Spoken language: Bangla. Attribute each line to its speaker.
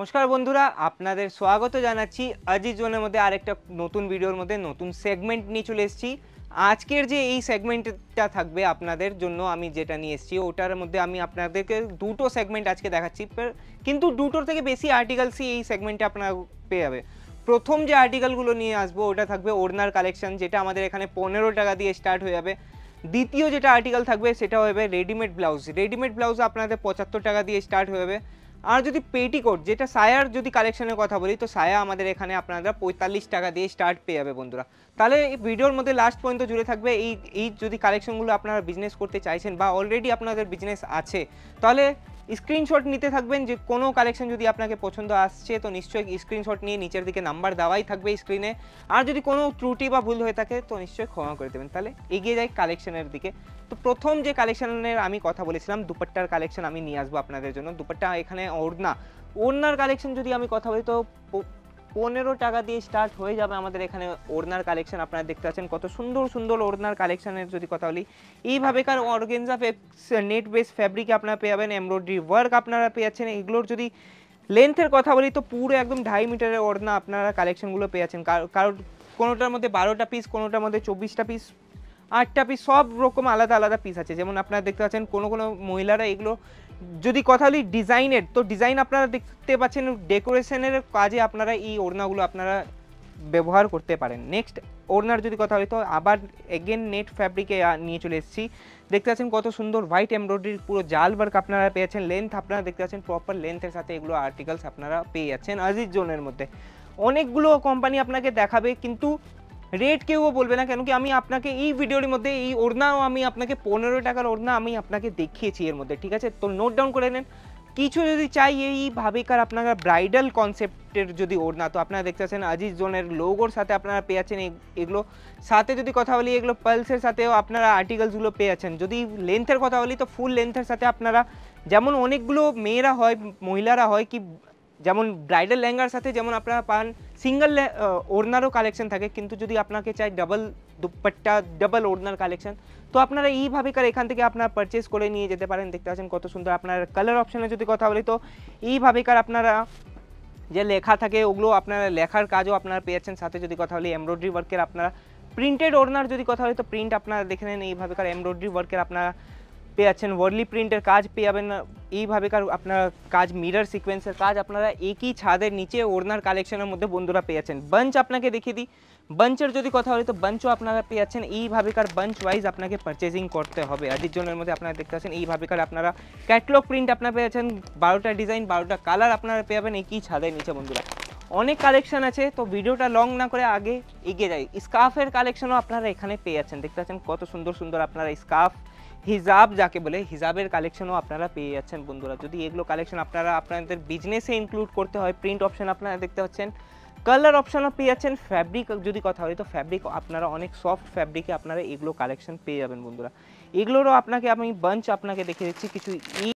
Speaker 1: নমস্কার বন্ধুরা, আপনাদের স্বাগত জানাচ্ছি আজিজ জোনের মধ্যে আরেকটা নতুন ভিডিওর মধ্যে নতুন সেগমেন্ট নিয়ে চলে এসেছি। আজকের যে এই সেগমেন্টটা থাকবে আপনাদের জন্য, আমি যেটা নিয়ে এসেছি ওটার মধ্যে আমি আপনাদেরকে দুটো সেগমেন্ট আজকে দেখাচ্ছি, কিন্তু দুটোর থেকে বেশি আর্টিকেলসই এই সেগমেন্টে আপনারা পেয়ে যাবে। প্রথম যে আর্টিকেলগুলো নিয়ে আসবো ওটা থাকবে ওড়নার কালেকশন, যেটা আমাদের এখানে 15 টাকা দিয়ে স্টার্ট হয়ে যাবে। দ্বিতীয় যেটা আর্টিকেল থাকবে সেটা হবে রেডিমেড ব্লাউজ। রেডিমেড ব্লাউজ আপনাদের 75 টাকা দিয়ে স্টার্ট হয়ে যাবে। আর যদি পেটিকোট, যেটা সায়ার যদি কালেকশনের কথা বলি, তো সায়া আমাদের এখানে আপনারা 45 টাকা দিয়ে স্টার্ট পেয়ে যাবে বন্ধুরা। তাহলে এই ভিডিওর মধ্যে লাস্ট পর্যন্ত জুড়ে থাকবে। এই যদি কালেকশনগুলো আপনারা বিজনেস করতে চাইছেন বা অলরেডি আপনাদের বিজনেস আছে, তাহলে স্ক্রিনশট নিতে থাকবেন। যে কোনো কালেকশন যদি আপনাকে পছন্দ আসছে তো নিশ্চয়ই স্ক্রিনশট নিয়ে নিচের দিকে নাম্বার দেওয়াই থাকবে স্ক্রিনে। আর যদি কোনো ত্রুটি বা ভুল হয়ে থাকে তো নিশ্চয়ই ক্ষমা করে দেবেন। তাহলে এগিয়ে যাই কালেকশনের দিকে। তো প্রথম যে কালেকশনের আমি কথা বলেছিলাম, দুপাট্টার কালেকশন আমি নিয়ে আসবো আপনাদের জন্য। দুপাট্টা এখানে ওড়নার কালেকশন যদি আমি কথা বলি তো 15 টাকা দিয়ে স্টার্ট হয়ে যাবে আমাদের এখানে ওড়নার কালেকশন। আপনারা দেখতে পাচ্ছেন কত সুন্দর সুন্দর ওড়নার কালেকশনের যদি কথা বলি, এইভাবেকার অর্গেনজা নেট বেস ফ্যাব্রিক আপনারা পেয়ে যাবেন, এমব্রয়ডারি ওয়ার্ক আপনারা পেয়ে যাচ্ছেন। এগুলোর যদি লেন্থের কথা বলি তো পুরো একদম 2.5 মিটারের ওড়না আপনারা কালেকশনগুলো পেয়ে যাচ্ছেন। কারণ কোনোটার মধ্যে 12টা পিস, কোনোটার মধ্যে 24টা পিস, 8টা পিস, সব রকম আলাদা আলাদা পিস আছে। যেমন আপনারা দেখতে পাচ্ছেন কোনো মহিলারা এগুলো যদি কথা বলি ডিজাইনের, তো ডিজাইন আপনারা দেখতে পাচ্ছেন ডেকোরেশনের কাজে আপনারা এই ওড়নাগুলো আপনারা ব্যবহার করতে পারেন। নেক্সট ওড়নার যদি কথা বলি তো আবার এগেন নেট ফ্যাব্রিকে নিয়ে চলে এসেছি। দেখতে পাচ্ছেন কত সুন্দর হোয়াইট এমব্রয়ডারির পুরো জাল ওয়ার্ক আপনারা পেয়েছেন। লেন্থ আপনারা দেখতে পাচ্ছেন প্রপার লেন্থের সাথে এগুলো আর্টিকেলস আপনারা পেয়ে যাচ্ছেন আজিজ জোনের মধ্যে। অনেকগুলো কোম্পানি আপনাকে দেখাবে কিন্তু রেট কেউ বলবে না, কেন কি আমি আপনাকে এই ভিডিওর মধ্যে এই ওড়নাও আমি আপনাকে 15 টাকার ওড়না আমি আপনাকে দেখিয়েছি এর মধ্যে, ঠিক আছে? তো নোট ডাউন করে নেন। কিছু যদি চাই এইভাবেকার আপনারা ব্রাইডাল কনসেপ্টের যদি ওড়না, তো আপনারা দেখতে পাচ্ছেন আজিজ জোনের লোগোর সাথে আপনারা পেয়ে যাচ্ছেন এগুলো। সাথে যদি কথা বলি এগুলো পালসের সাথেও আপনারা আর্টিকেলসগুলো পেয়ে যাচ্ছেন। যদি লেন্থের কথা বলি তো ফুল লেন্থের সাথে আপনারা, যেমন অনেকগুলো মেয়েরা হয়, মহিলারা হয় কি, যেমন ব্রাইডাল লেহেঙ্গার সাথে যেমন আপনারা পান সিঙ্গেল ওড়নারও কালেকশন থাকে, কিন্তু যদি আপনাকে চাই ডাবল দুপাট্টা ডাবল ওড়নার কালেকশন, তো আপনারা এইভাবেকার এখান থেকে আপনারা পারচেস করে নিয়ে যেতে পারেন। দেখতে পাচ্ছেন কত সুন্দর। আপনার কালার অপশানে যদি কথা বলি তো এইভাবেকার আপনারা যে লেখা থাকে ওগুলো আপনারা লেখার কাজও আপনারা পেয়ে যাচ্ছেন। সাথে যদি কথা বলি এমব্রয়ডারি ওয়ার্কের আপনারা প্রিন্টেড ওড়নার যদি কথা বলি তো প্রিন্ট আপনারা দেখে নেন। এইভাবেকার এমব্রয়ডারি ওয়ার্কের আপনারা পেয়ে যাচ্ছেন, ওয়ার্লি প্রিন্টের কাজ পেয়ে যাবেন। এইভাবেকার আপনার কাজ মিরর সিকোয়েন্সের কাজ আপনারা একই ছাদের নিচে ওড়নার কালেকশনের মধ্যে বন্ধুরা পেয়ে যাচ্ছেন। বাঞ্চ আপনাকে দেখিয়ে দিই, বাঞ্চের যদি কথা বলি তো বাঞ্চও আপনারা পেয়ে যাচ্ছেন। এইভাবেকার বাঞ্চ ওয়াইজ আপনাকে পারচেজিং করতে হবে। আজিজ জোনের মধ্যে আপনারা দেখতে পাচ্ছেন এইভাবেকার আপনারা ক্যাটলগ প্রিন্ট আপনারা পেয়ে যাচ্ছেন। 12টা ডিজাইন 12টা কালার আপনারা পেয়ে যাবেন একই ছাদের নিচে বন্ধুরা। অনেক কালেকশন আছে, তো ভিডিওটা লং না করে আগে এগিয়ে যাই। স্কার্ফের কালেকশনও আপনারা এখানে পেয়ে যাচ্ছেন। দেখতে পাচ্ছেন কত সুন্দর সুন্দর আপনারা স্কার্ফ, হিজাব যাকে বলে, হিজাবের কালেকশনও আপনারা পেয়ে যাচ্ছেন বন্ধুরা। যদি এগুলো কালেকশন আপনারা আপনাদের বিজনেসে ইনক্লুড করতে হয়, প্রিন্ট অপশন আপনারা দেখতে পাচ্ছেন, কালার অপশনও পেয়ে যাচ্ছেন। ফ্যাব্রিক যদি কথা হয় তো ফ্যাব্রিক আপনারা অনেক সফট ফ্যাব্রিকে আপনারা এগুলো কালেকশন পেয়ে যাবেন বন্ধুরা। এগুলোরও আপনাকে আমি বাঞ্চ আপনাকে দেখিয়ে দিচ্ছি কিছু।